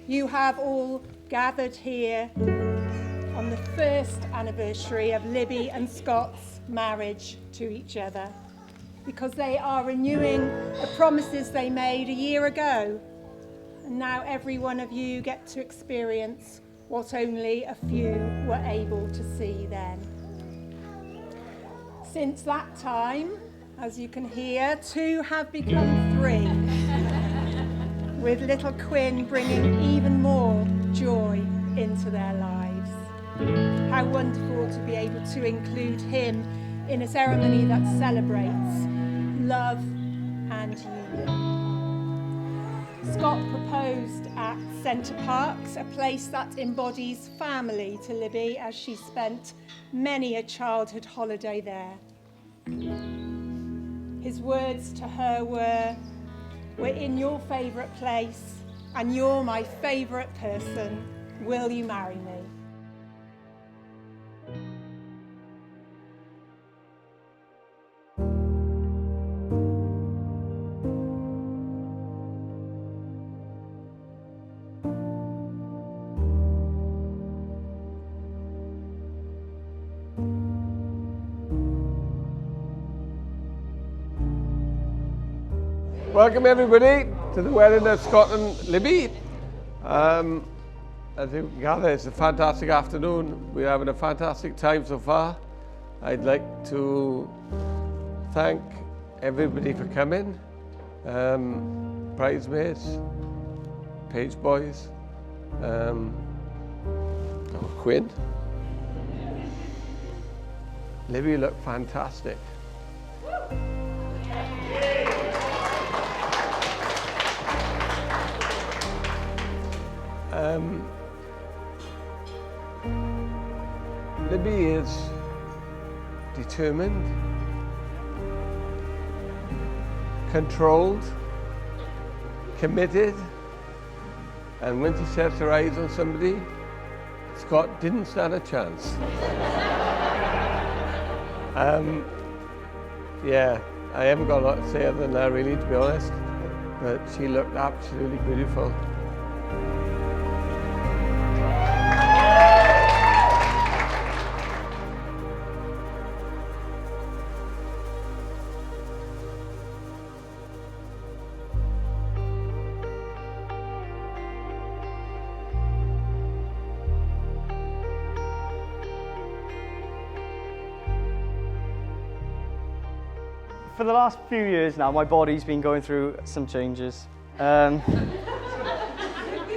You have all gathered here on the first anniversary of Libby and Scott's marriage to each other, because they are renewing the promises they made a year ago. And now every one of you get to experience what only a few were able to see then. Since that time, as you can hear, 2 have become 3, with little Quinn bringing even more joy into their lives. How wonderful to be able to include him in a ceremony that celebrates love and union. Scott proposed at Centre Parks, a place that embodies family to Libby, as she spent many a childhood holiday there. His words to her were, "We're in your favourite place and you're my favourite person. Will you marry me?" Welcome everybody to the wedding of Scott and Libby. As you can gather, it's a fantastic afternoon. We're having a fantastic time so far. I'd like to thank everybody for coming. Bridesmaids, page boys, Quinn. Libby, you look fantastic. Libby is determined, controlled, committed, and when she sets her eyes on somebody, Scott didn't stand a chance. Yeah, I haven't got a lot to say other than that, really, to be honest, but she looked absolutely beautiful. For the last few years now, my body's been going through some changes. The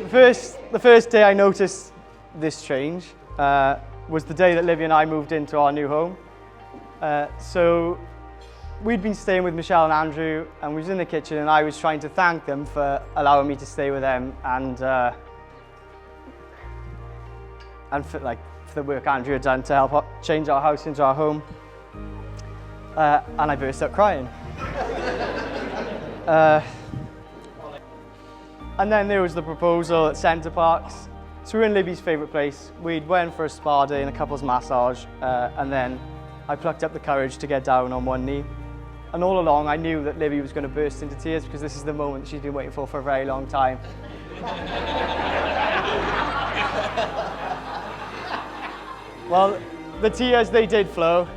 first day I noticed this change was the day that Libby and I moved into our new home. So we'd been staying with Michelle and Andrew, and we was in the kitchen, and I was trying to thank them for allowing me to stay with them, and for the work Andrew had done to help change our house into our home. And I burst out crying. And then there was the proposal at Centre Parks. So we were in Libby's favourite place. We'd went for a spa day and a couple's massage, and then I plucked up the courage to get down on one knee. And all along I knew that Libby was going to burst into tears, because this is the moment that she's been waiting for a very long time. Well, the tears, they did flow.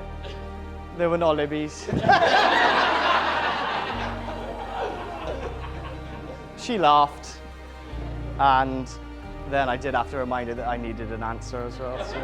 They were not Libby's. She laughed, and then I did have to remind her that I needed an answer as well. So.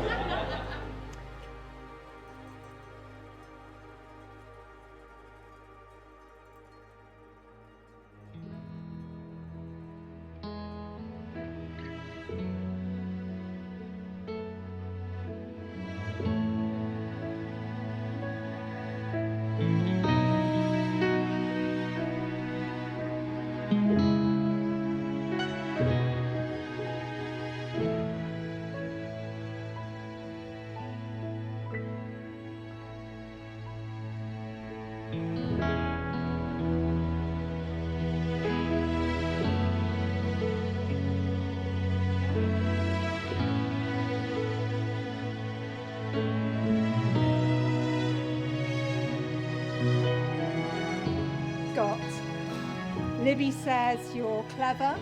Libby says you're clever,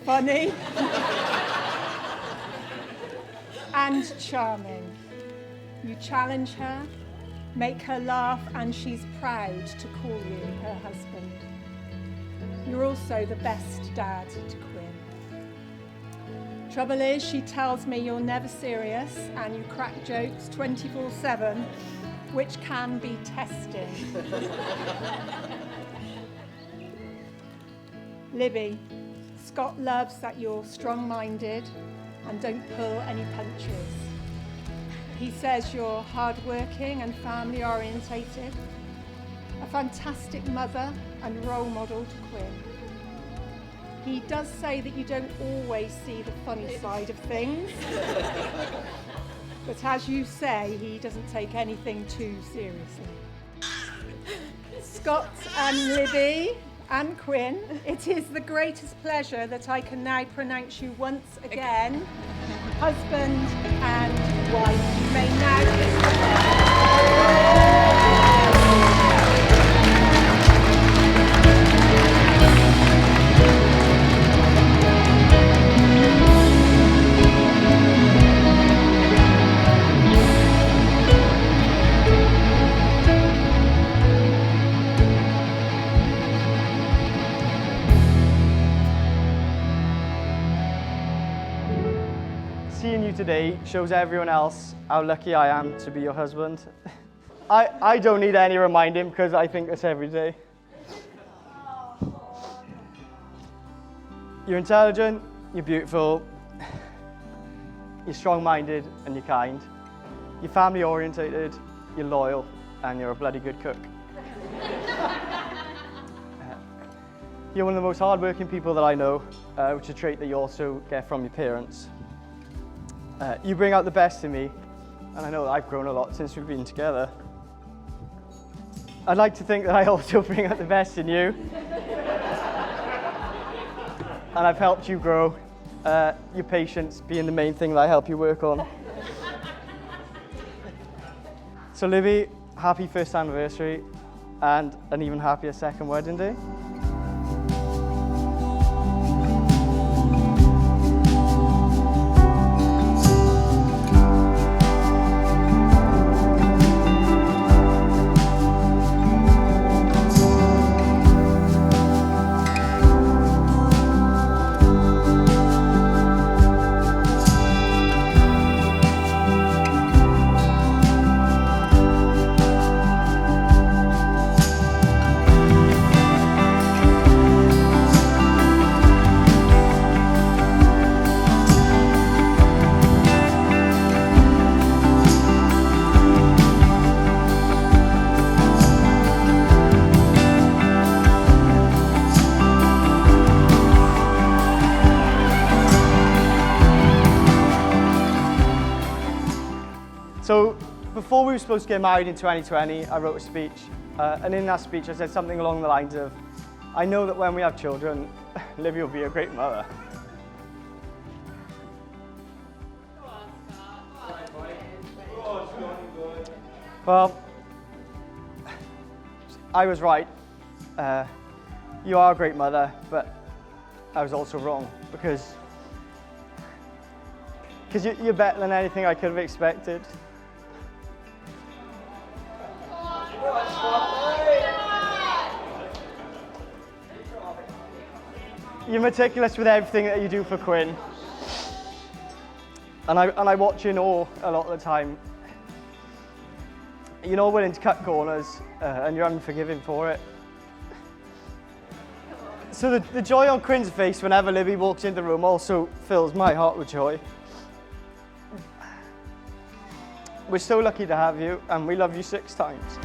funny, and charming. You challenge her, make her laugh, and she's proud to call you her husband. You're also the best dad to Quinn. Trouble is, she tells me you're never serious and you crack jokes 24/7, which can be testing. Libby, Scott loves that you're strong-minded and don't pull any punches. He says you're hardworking and family-orientated, a fantastic mother and role model to Quinn. He does say that you don't always see the funny side of things, but as you say, he doesn't take anything too seriously. Scott and Libby and Quinn, it is the greatest pleasure that I can now pronounce you once again husband and wife. You may now kiss the Seeing you today shows everyone else how lucky I am to be your husband. I don't need any reminding because I think this every day. You're intelligent, you're beautiful, you're strong-minded and you're kind. You're family-orientated, you're loyal, and you're a bloody good cook. You're one of the most hard-working people that I know, which is a trait that you also get from your parents. You bring out the best in me, and I know that I've grown a lot since we've been together. I'd like to think that I also bring out the best in you. And I've helped you grow, your patience being the main thing that I help you work on. So Libby, happy first anniversary, and an even happier second wedding day. So before we were supposed to get married in 2020, I wrote a speech, and in that speech I said something along the lines of, I know that when we have children, Libby will be a great mother. Well, I was right. You are a great mother, but I was also wrong because you're better than anything I could have expected. You're meticulous with everything that you do for Quinn. And I watch you in awe a lot of the time. You're not willing to cut corners, and you're unforgiving for it. So the joy on Quinn's face whenever Libby walks into the room also fills my heart with joy. We're so lucky to have you, and we love you 6 times.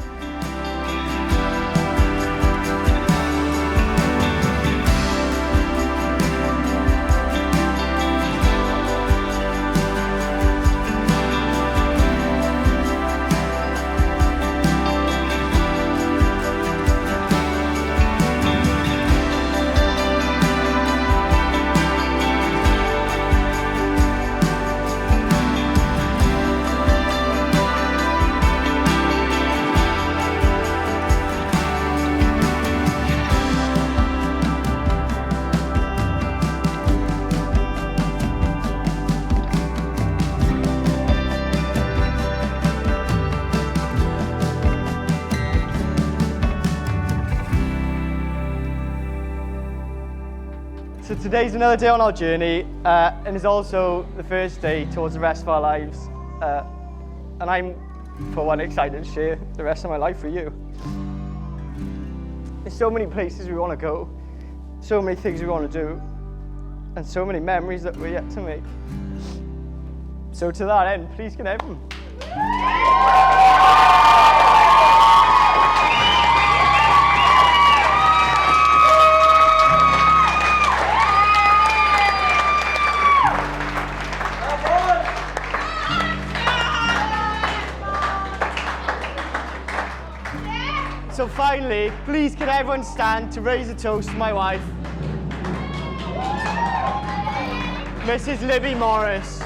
So today's another day on our journey, and is also the first day towards the rest of our lives. And I'm, for one, excited to share the rest of my life with you. There's so many places we want to go, so many things we want to do, and so many memories that we're yet to make. So to that end, please can everyone. So finally, please can everyone stand to raise a toast to my wife, Mrs. Libby Morris.